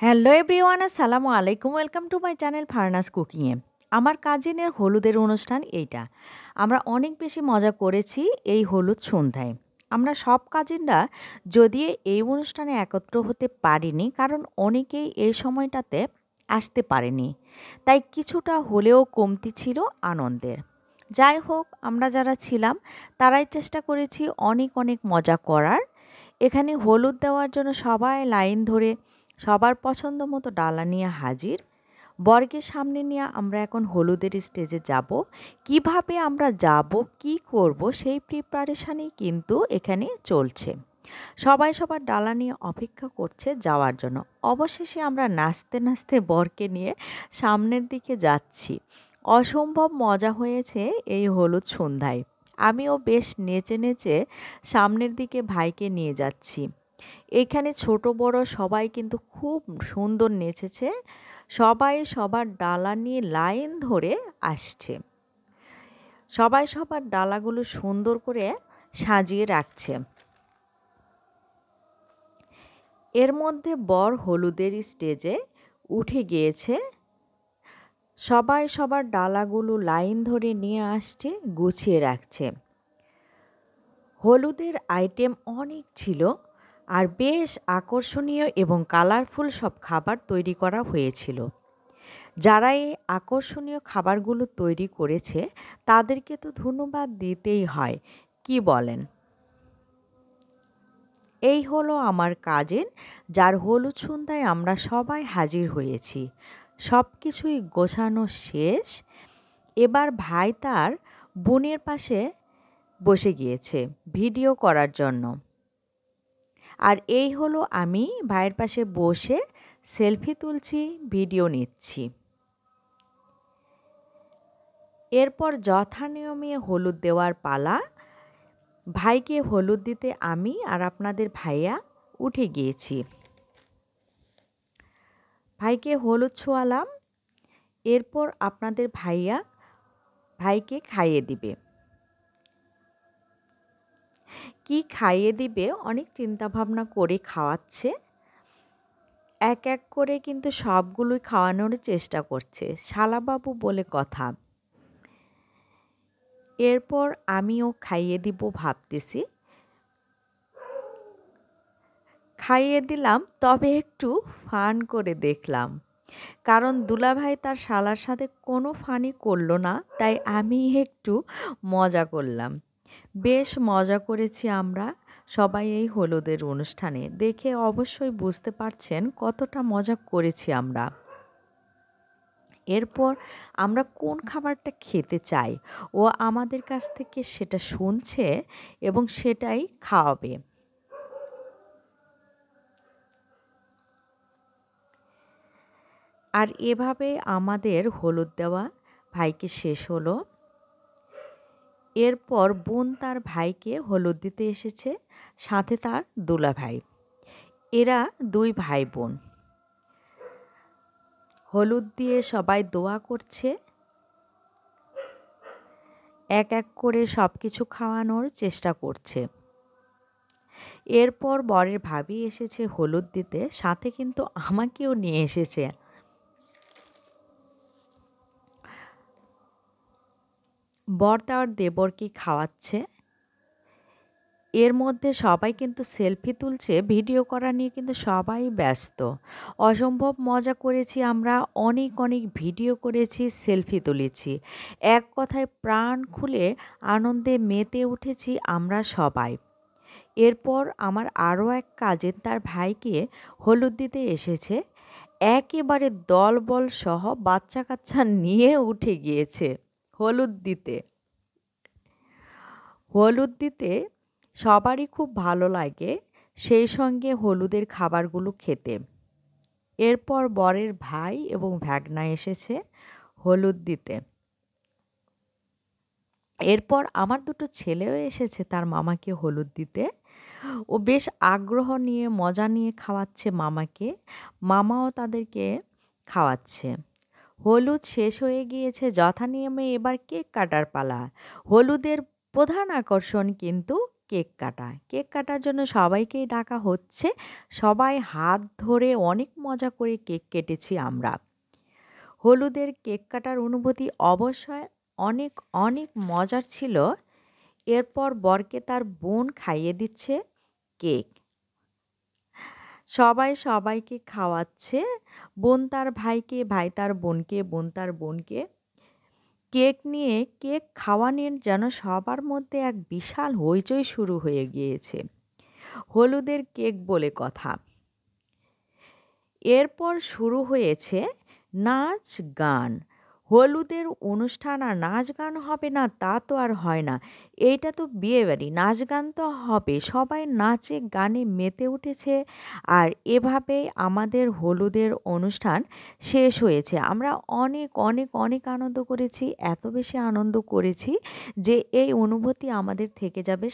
Hello everyone, আসসালামু আলাইকুম। Welcome to my channel Farnas কুকিংয়ে। আমার কাজিনের হলুদের অনুষ্ঠান এইটা। আমরা অনেক বেশি মজা করেছি এই হলুদ সন্ধ্যায়। আমরা সব কাজিনরা যদিও এই অনুষ্ঠানে একত্র হতে পারিনি, কারণ অনেকেই এই সময়টাতে আসতে পারেনি। তাই কিছুটা হলেও কমতি ছিল আনন্দের। যাই হোক, আমরা যারা ছিলাম তারাই চেষ্টা করেছি অনেক অনেক মজা করার। এখানে হলুদ দেওয়ার জন্য সবাই লাইন ধরে সবার পছন্দ মতো ডালা নিয়ে হাজির। বরকে সামনে নিয়ে আমরা এখন হলুদের স্টেজে যাব। কিভাবে আমরা যাব, কি করব, সেই প্রিপারেশানই কিন্তু এখানে চলছে। সবাই সবার ডালা নিয়ে অপেক্ষা করছে যাওয়ার জন্য। অবশেষে আমরা নাচতে নাচতে বরকে নিয়ে সামনের দিকে যাচ্ছি। অসম্ভব মজা হয়েছে এই হলুদ সন্ধ্যায়। আমিও বেশ নেচে নেচে সামনের দিকে ভাইকে নিয়ে যাচ্ছি। এখানে ছোট বড় সবাই কিন্তু খুব সুন্দর নেচেছে। সবাই সবার ডালা নিয়ে লাইন ধরে আসছে। সবাই সবার ডালাগুলো সুন্দর করে সাজিয়ে রাখছে। এর মধ্যে বর হলুদের স্টেজে উঠে গিয়েছে। সবাই সবার ডালাগুলো লাইন ধরে নিয়ে আসছে, গুছিয়ে রাখছে। হলুদের আইটেম অনেক ছিল, আর বেশ আকর্ষণীয় এবং কালারফুল সব খাবার তৈরি করা হয়েছিল। যারা এই আকর্ষণীয় খাবারগুলো তৈরি করেছে তাদেরকে তো ধন্যবাদ দিতেই হয়, কি বলেন? এই হলো আমার কাজিন, যার হলুদ সন্ধ্যায় আমরা সবাই হাজির হয়েছি। সব কিছুই গোছানো শেষ। এবার ভাই তার বোনের পাশে বসে গিয়েছে ভিডিও করার জন্য। আর এই হলো আমি ভাইয়ের পাশে বসে সেলফি তুলছি, ভিডিও নিচ্ছি। এরপর যথানিয়মে হলুদ দেওয়ার পালা। ভাইকে হলুদ দিতে আমি আর আপনাদের ভাইয়া উঠে গিয়েছি। ভাইকে হলুদ ছোঁয়ালাম। এরপর আপনাদের ভাইয়া ভাইকে খাইয়ে দিবে। কি খাইয়ে দিবে অনেক চিন্তা ভাবনা করে খাওয়াচ্ছে। এক এক করে কিন্তু সবগুলোই খাওয়ানোর চেষ্টা করছে, শালাবাবু বলে কথা। এরপর আমিও খাইয়ে দিব ভাবতেছি। খাইয়ে দিলাম, তবে একটু ফান করে দেখলাম, কারণ দুলাভাই তার শালার সাথে কোনো ফানই করলো না, তাই আমি একটু মজা করলাম। বেশ মজা করেছি আমরা সবাই এই হলুদের অনুষ্ঠানে। দেখে অবশ্যই বুঝতে পারছেন কতটা মজা করেছি আমরা। এরপর আমরা কোন খাবারটা খেতে চাই ও আমাদের কাছ থেকে সেটা শুনছে এবং সেটাই খাওয়াবে। আর এভাবে আমাদের হলুদ দেওয়া ভাইকে শেষ হলো। এরপর বোন তার ভাইকে হলুদ দিতে এসেছে, সাথে তার দুলাভাই। এরা দুই ভাই বোন। হলুদ দিয়ে সবাই দোয়া করছে। এক এক করে সব কিছু খাওয়ানোর চেষ্টা করছে। এরপর বরের ভাবি এসেছে হলুদ দিতে, সাথে কিন্তু আমাকেও নিয়ে এসেছে। বর তার দেবরকে খাওয়াচ্ছে। এর মধ্যে সবাই কিন্তু সেলফি তুলছে, ভিডিও করা নিয়ে কিন্তু সবাই ব্যস্ত। অসম্ভব মজা করেছি আমরা, অনেক অনেক ভিডিও করেছি, সেলফি তুলেছি। এক কথায় প্রাণ খুলে আনন্দে মেতে উঠেছি আমরা সবাই। এরপর আমার আরও এক কাজিন তার ভাইকে হলুদ দিতে এসেছে। একেবারে দলবল সহ বাচ্চা কাচ্চা নিয়ে উঠে গিয়েছে হলুদ দিতে। হলুদ দিতে সবারই খুব ভালো লাগে, সেই সঙ্গে হলুদের খাবারগুলো খেতে। এরপর বরের ভাই এবং ভাগ্না এসেছে হলুদ দিতে। এরপর আমার দুটো ছেলেও এসেছে তার মামাকে হলুদ দিতে। ও বেশ আগ্রহ নিয়ে মজা নিয়ে খাওয়াচ্ছে মামাকে, মামাও তাদেরকে খাওয়াচ্ছে। হলুদ শেষ হয়ে গিয়েছে, যথানিয়মে এবার কেক কাটার পালা। হলুদের প্রধান আকর্ষণ কিন্তু কেক কাটা। কেক কাটার জন্য সবাইকেই ডাকা হচ্ছে। সবাই হাত ধরে অনেক মজা করে কেক কেটেছি আমরা। হলুদের কেক কাটার অনুভূতি অবশ্যই অনেক, অনেক মজার ছিল। এরপর বরকে তার বোন খাইয়ে দিচ্ছে কেক। সবাই সবাইকে খাওয়াচ্ছে। বোন তার ভাইকে, ভাই তার বোনকে, বোন তার বোনকে। কেক নিয়ে কেক খাওয়া নিয়ে যেন সবার মধ্যে এক বিশাল হইচই শুরু হয়ে গিয়েছে। হলুদের কেক বলে কথা। এরপর শুরু হয়েছে নাচ গান। হলুদের অনুষ্ঠান আর নাচ গান হবে না তা তো আর হয় না। এইটা তো বিয়েবাড়ি, নাচ গান তো হবে। সবাই নাচে গানে মেতে উঠেছে। আর এভাবেই আমাদের হলুদের অনুষ্ঠান শেষ হয়েছে। আমরা অনেক অনেক অনেক আনন্দ করেছি, এত বেশি আনন্দ করেছি যে এই অনুভূতি আমাদের থেকে যাবে